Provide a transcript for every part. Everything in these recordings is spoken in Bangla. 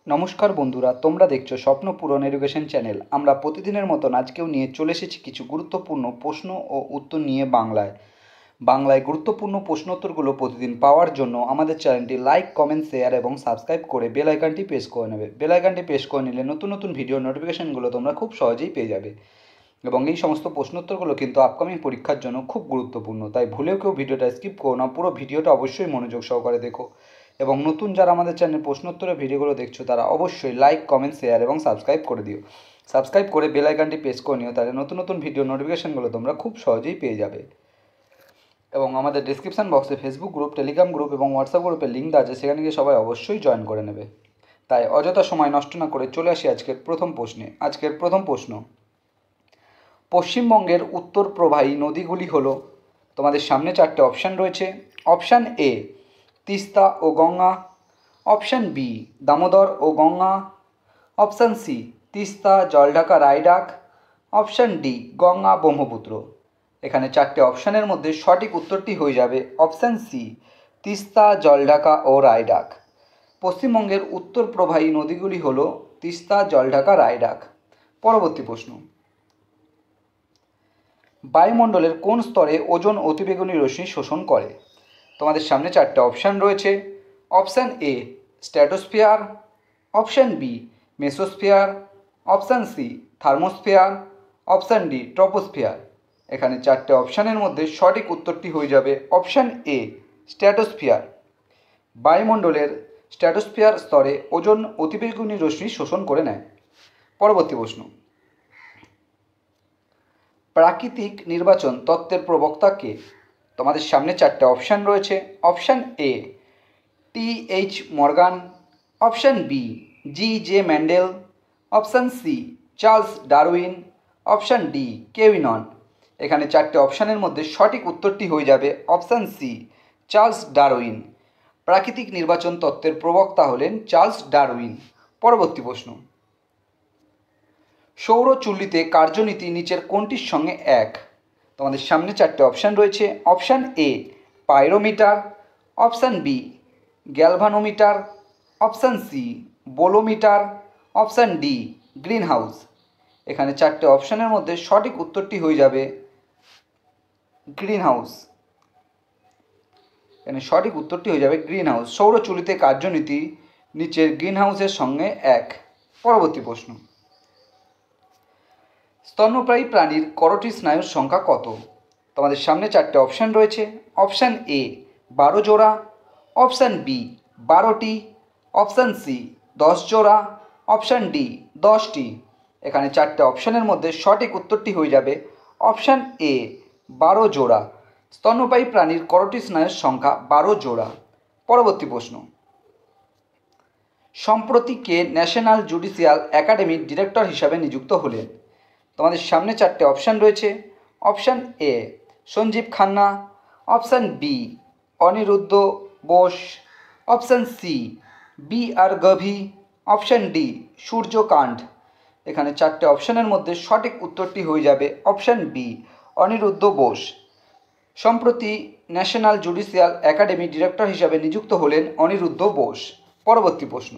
নমস্কার বন্ধুরা, তোমরা দেখছো স্বপ্ন পূরণ এডুকেশন চ্যানেল। আমরা প্রতিদিনের মতন আজকেও নিয়ে চলে এসেছি কিছু গুরুত্বপূর্ণ প্রশ্ন ও উত্তর নিয়ে বাংলায় গুরুত্বপূর্ণ প্রশ্নোত্তরগুলো প্রতিদিন পাওয়ার জন্য আমাদের চ্যানেলটি লাইক, কমেন্ট, শেয়ার এবং সাবস্ক্রাইব করে বেল আইকনটি প্রেস করে নেবে। বেল আইকনটি প্রেস করে নিলে নতুন নতুন ভিডিও নোটিফিকেশনগুলো তোমরা খুব সহজেই পেয়ে যাবে। এবং এই সমস্ত প্রশ্নোত্তরগুলো কিন্তু আপকামিং পরীক্ষার জন্য খুব গুরুত্বপূর্ণ, তাই ভুলেও কেউ ভিডিওটা স্কিপ করো না, পুরো ভিডিওটা অবশ্যই মনোযোগ সহকারে দেখো। এবং নতুন যারা আমাদের চ্যানেল প্রশ্নোত্তরের ভিডিওগুলো দেখছো তারা অবশ্যই লাইক, কমেন্ট, শেয়ার এবং সাবস্ক্রাইব করে দিও। সাবস্ক্রাইব করে বেল আইকনটি প্রেস করে নিও, তাহলে নতুন নতুন ভিডিও নোটিফিকেশনগুলো তোমরা খুব সহজেই পেয়ে যাবে। এবং আমাদের ডিসক্রিপশান বক্সে ফেসবুক গ্রুপ, টেলিগ্রাম গ্রুপ এবং হোয়াটসঅ্যাপ গ্রুপের লিঙ্ক আছে, সেখানে গিয়ে সবাই অবশ্যই জয়েন করে নেবে। তাই অযথা সময় নষ্ট না করে চলে আসি আজকের প্রথম প্রশ্নে। আজকের প্রথম প্রশ্ন, পশ্চিমবঙ্গের উত্তর প্রবাহী নদীগুলি হলো, তোমাদের সামনে চারটে অপশান রয়েছে। অপশান এ তিস্তা ও গঙ্গা, অপশান বি দামোদর ও Ganga, option C Teesta, Jaldhaka, Raidak, option D Ganga, Brahmaputra. এখানে চারটে অপশানের মধ্যে সঠিক উত্তরটি হয়ে যাবে অপশান সি তিস্তা, জলঢাকা ও রায়ডাক। পশ্চিমবঙ্গের উত্তর প্রবাহী নদীগুলি হলো তিস্তা, জলঢাকা, রায়ডাক। পরবর্তী প্রশ্ন, বায়ুমণ্ডলের কোন স্তরে ওজোন অতিবেগুনি রশ্মি শোষণ করে? তোমাদের সামনে চারটে অপশান রয়েছে। Option A stratosphere, option B mesosphere, option C thermosphere, option D troposphere. এখানে চারটে অপশানের মধ্যে সঠিক উত্তরটি হয়ে যাবে অপশান এ স্ট্র্যাটোস্ফিয়ার। বায়ুমণ্ডলের স্ট্র্যাটোস্ফিয়ার স্তরে ওজোন অতিবেগুনি রশ্মি শোষণ করে নেয়। পরবর্তী প্রশ্ন, প্রাকৃতিক নির্বাচন তত্ত্বের প্রবক্তা কে? তোমাদের সামনে চারটে অপশান রয়েছে। Option A T H. Morgan, option B G J. Mandel, option C Charles Darwin, option D কেউই নন। এখানে চারটে অপশানের মধ্যে সঠিক উত্তরটি হয়ে যাবে অপশান সি চার্লস ডারউইন। প্রাকৃতিক নির্বাচন তত্ত্বের প্রবক্তা হলেন চার্লস ডারউইন। পরবর্তী প্রশ্ন, সৌর চুল্লিতে কার্যনীতি নিচের কোনটির সঙ্গে এক? তোমাদের সামনে চারটে অপশান রয়েছে। Option A pyrometer, option B galvanometer, option C bolometer, option D greenhouse. এখানে চারটে অপশানের মধ্যে সঠিক উত্তরটি হয়ে যাবে গ্রিন হাউস। এখানে সঠিক উত্তরটি হয়ে যাবে গ্রিন হাউস। সৌর চুল্লিতে কার্যনীতি নিচের গ্রিন হাউসের সঙ্গে এক। পরবর্তী প্রশ্ন, স্তন্যপায়ী প্রাণীর করোটি স্নায়ুর সংখ্যা কত? তোমাদের সামনে চারটে অপশান রয়েছে। অপশান এ 12 জোড়া, অপশান বি 12টি, অপশান সি 10 জোড়া, অপশান ডি 10টি। এখানে চারটে অপশানের মধ্যে সঠিক উত্তরটি হয়ে যাবে অপশান এ 12 জোড়া। স্তন্যপায়ী প্রাণীর করোটি স্নায়ুর সংখ্যা 12 জোড়া। পরবর্তী প্রশ্ন, সম্প্রতি কে ন্যাশনাল জুডিশিয়াল একাডেমির ডিরেক্টর হিসাবে নিযুক্ত হলেন? তোমাদের সামনে চারটে অপশান রয়েছে। Option A Sanjiv Khanna, option B Aniruddha Bose, option C B R Gavai, option D Suryakant. এখানে চারটে অপশানের মধ্যে সঠিক উত্তরটি হয়ে যাবে অপশান বি অনিরুদ্ধ বোস। সম্প্রতি ন্যাশনাল জুডিশিয়াল একাডেমি ডিরেক্টর হিসাবে নিযুক্ত হলেন অনিরুদ্ধ বোস। পরবর্তী প্রশ্ন,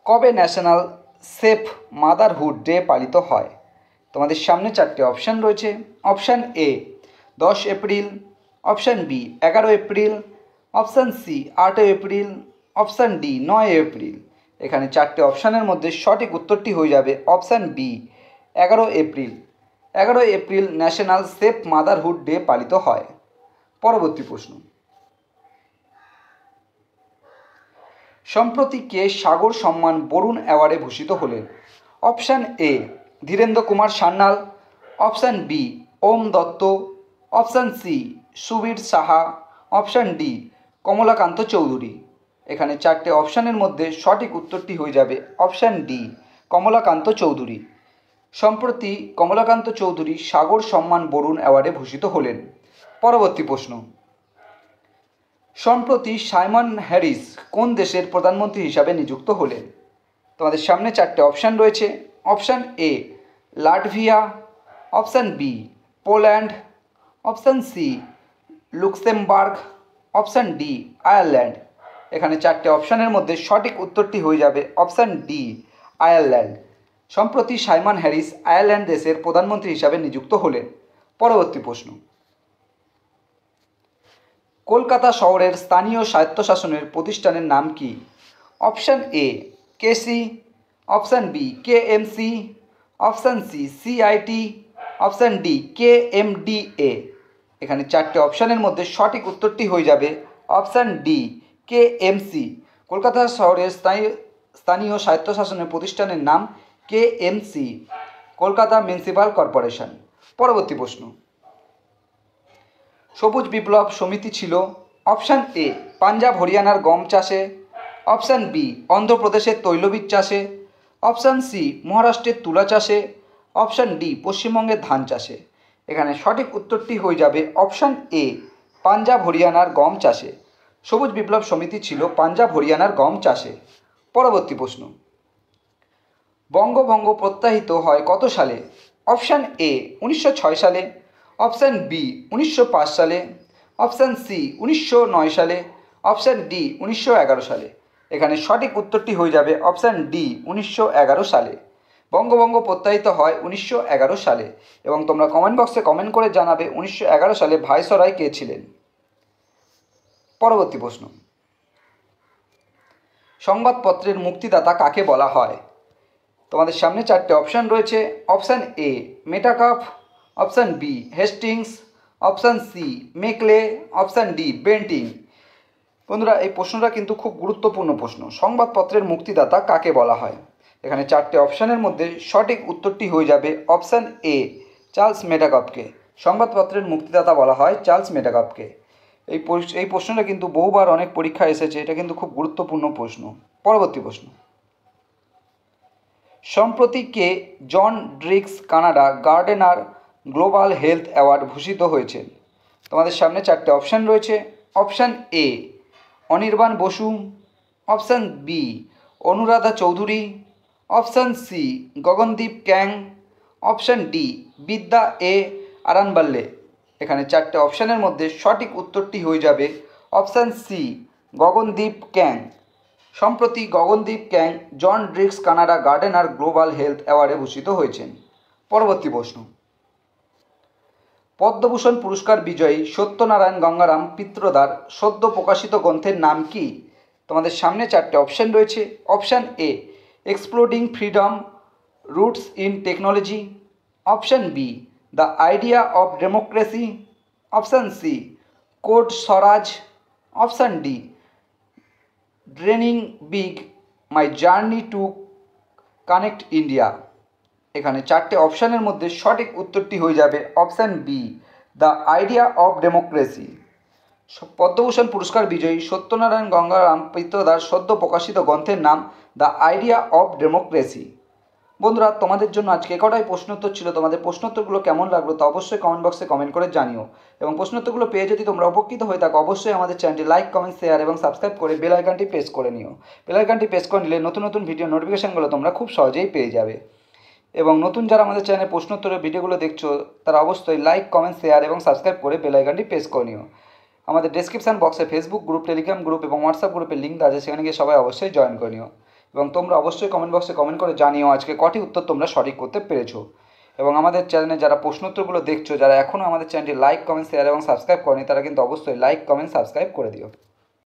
কবে ন্যাশনাল সেফ মাদারহুড ডে পালিত হয়? তোমাদের সামনে চারটে অপশান রয়েছে। Option A 10 April, option B 11 April, option C 8 April, option D 9 April. এখানে চারটে অপশানের মধ্যে সঠিক উত্তরটি হয়ে যাবে option B 11 April. 11 April national safe motherhood day পালিত হয়। পরবর্তী প্রশ্ন, সম্প্রতি কে সাগর সম্মান বরুণ অ্যাওয়ার্ডে ভূষিত হলেন? Option A Dhirendra Kumar Sanyal, option B Om Dutta, option C Subir Saha, option D Kamalakanta Chowdhury. এখানে চারটে অপশানের মধ্যে সঠিক উত্তরটি হয়ে যাবে অপশান ডি কমলাকান্ত চৌধুরী। সম্প্রতি কমলাকান্ত চৌধুরী সাগর সম্মান বরুণ অ্যাওয়ার্ডে ভূষিত হলেন। পরবর্তী প্রশ্ন, সম্প্রতি সাইমন হ্যারিস কোন দেশের প্রধানমন্ত্রী হিসাবে নিযুক্ত হলেন? তোমাদের সামনে চারটে অপশান রয়েছে। Option A Latvia, option B Poland, option C Luxembourg, option D Ireland. এখানে চারটে অপশানের মধ্যে সঠিক উত্তরটি হয়ে যাবে অপশান ডি, আয়ারল্যান্ড। সম্প্রতি সাইমন হ্যারিস আয়ারল্যান্ড দেশের প্রধানমন্ত্রী হিসাবে নিযুক্ত হলেন। পরবর্তী প্রশ্ন, কলকাতা শহরের স্থানীয় স্বায়ত্তশাসনের প্রতিষ্ঠানের নাম কি? Option A, KC, option B, KMC, option C, CIT, option D, KMDA. এখানে চারটে অপশানের মধ্যে সঠিক উত্তরটি হয়ে যাবে অপশান ডি, কেএমসি। কলকাতা শহরের স্থানীয় স্বায়ত্তশাসনের প্রতিষ্ঠানের নাম কেএমসি, কলকাতা মিউনিসিপাল কর্পোরেশন। পরবর্তী প্রশ্ন, সবুজ বিপ্লব সমিতি ছিল অপশান এ, পাঞ্জাব হরিয়ানার গম চাষে, অপশান বি, অন্ধ্রপ্রদেশের তৈলবীজ চাষে, অপশান সি, মহারাষ্ট্রের তুলা চাষে, অপশান ডি, পশ্চিমবঙ্গের ধান চাষে। এখানে সঠিক উত্তরটি হয়ে যাবে অপশান এ, পাঞ্জাব হরিয়ানার গম চাষে। সবুজ বিপ্লব সমিতি ছিল পাঞ্জাব হরিয়ানার গম চাষে। পরবর্তী প্রশ্ন, বঙ্গভঙ্গ প্রত্যাহিত হয় কত সালে? অপশান এ, 1906 সালে, অপশান বি, 1905 সালে, অপশান সি, 1909 সালে, অপশান ডি, 1911 সালে। এখানে সঠিক উত্তরটি হয়ে যাবে অপশান ডি, 1911 সালে। বঙ্গভঙ্গ প্রত্যাহিত হয় 1911 সালে। এবং তোমরা কমেন্ট বক্সে কমেন্ট করে জানাবে 1911 সালে ভাইসরয় কে ছিলেন। পরবর্তী প্রশ্ন, সংবাদপত্রের মুক্তিদাতা কাকে বলা হয়? তোমাদের সামনে চারটে অপশান রয়েছে। Option A, Metcalfe, option B, Hastings, option C, Macaulay, option D, Bentinck. বন্ধুরা, এই প্রশ্নটা কিন্তু খুব গুরুত্বপূর্ণ প্রশ্ন। সংবাদপত্রের মুক্তিদাতা কাকে বলা হয়? এখানে চারটে অপশানের মধ্যে সঠিক উত্তরটি হয়ে যাবে অপশান এ, চার্লস মেটাকাফকে। সংবাদপত্রের মুক্তিদাতা বলা হয় চার্লস মেটাকাফকে। এই প্রশ্নটা কিন্তু বহুবার অনেক পরীক্ষায় এসেছে। এটা কিন্তু খুব গুরুত্বপূর্ণ প্রশ্ন। পরবর্তী প্রশ্ন, সম্প্রতি কে John Dirks Canada Gairdner global health award ভূষিত হয়েছেন? তোমাদের সামনে চারটে অপশান রয়েছে। Option A, Anirban Basu, option B, Anuradha Chowdhury, option C, Gagandeep Kang, option D, Vidya A আরানবাল্লে। এখানে চারটে অপশানের মধ্যে সঠিক উত্তরটি হয়ে যাবে অপশান সি, গগনদীপ ক্যাং। সম্প্রতি গগনদীপ ক্যাং জন Dirks Canada Gairdner global health অ্যাওয়ার্ডে ভূষিত হয়েছেন। পরবর্তী প্রশ্ন, পদ্মভূষণ পুরস্কার বিজয়ী সত্যনারায়ণ গঙ্গারাম পিত্রদার সদ্য প্রকাশিত গ্রন্থের নাম কি? তোমাদের সামনে চারটে অপশান রয়েছে। Option A, exploding freedom, roots in technology, option B, the idea of democracy, option C, code Swaraj, option D, dreaming big, my journey to connect India. এখানে চারটে অপশানের মধ্যে সঠিক উত্তরটি হয়ে যাবে option B, the idea of democracy. Padma Bhushan পুরস্কার বিজয়ী সত্যনারায়ণ গঙ্গারাম পিত্রদার সদ্য প্রকাশিত গ্রন্থের নাম দ্য আইডিয়া অফ ডেমোক্রেসি। বন্ধুরা, তোমাদের জন্য আজকে কটাই প্রশ্নোত্তর ছিল। তোমাদের প্রশ্নোত্তরগুলো কেমন লাগলো তা অবশ্যই কমেন্ট বক্সে কমেন্ট করে জানিও। এবং প্রশ্নোত্তরগুলো পেয়ে যদি তোমরা উপকৃত হয়ে থাকো, অবশ্যই আমাদের চ্যানেলটি লাইক, কমেন্ট, শেয়ার এবং সাবস্ক্রাইব করে বেল আইকনটি প্রেস করে নিও। বেল আইকনটি প্রেস করে নিলে নতুন নতুন ভিডিও নোটিফিকেশনগুলো তোমরা খুব সহজেই পেয়ে যাবে। এবং নতুন যারা আমাদের চ্যানেলে প্রশ্নোত্তরের ভিডিওগুলো দেখছো, তারা অবশ্যই লাইক, কমেন্ট, শেয়ার এবং সাবস্ক্রাইব করে বেল আইকনটি প্রেস করে নিও। আমাদের ডেসক্রিপশন বক্সে ফেসবুক গ্রুপ, টেলিগ্রাম গ্রুপ এবং হোয়াটসঅ্যাপ গ্রুপের লিঙ্ক আছে, সেখানে গিয়ে সবাই অবশ্যই জয়েন করে নিও। এবং তোমরা অবশ্যই কমেন্ট বক্সে কমেন্ট করে জানিও আজকে কটি উত্তর তোমরা সঠিক করতে পেরেছো। এবং আমাদের চ্যানেলে যারা প্রশ্নোত্তরগুলো দেখছো, যারা এখনও আমাদের চ্যানেলটি লাইক, কমেন্ট, শেয়ার এবং সাবস্ক্রাইব করেনি, তারা কিন্তু অবশ্যই লাইক, কমেন্ট, সাবস্ক্রাইব করে দিও।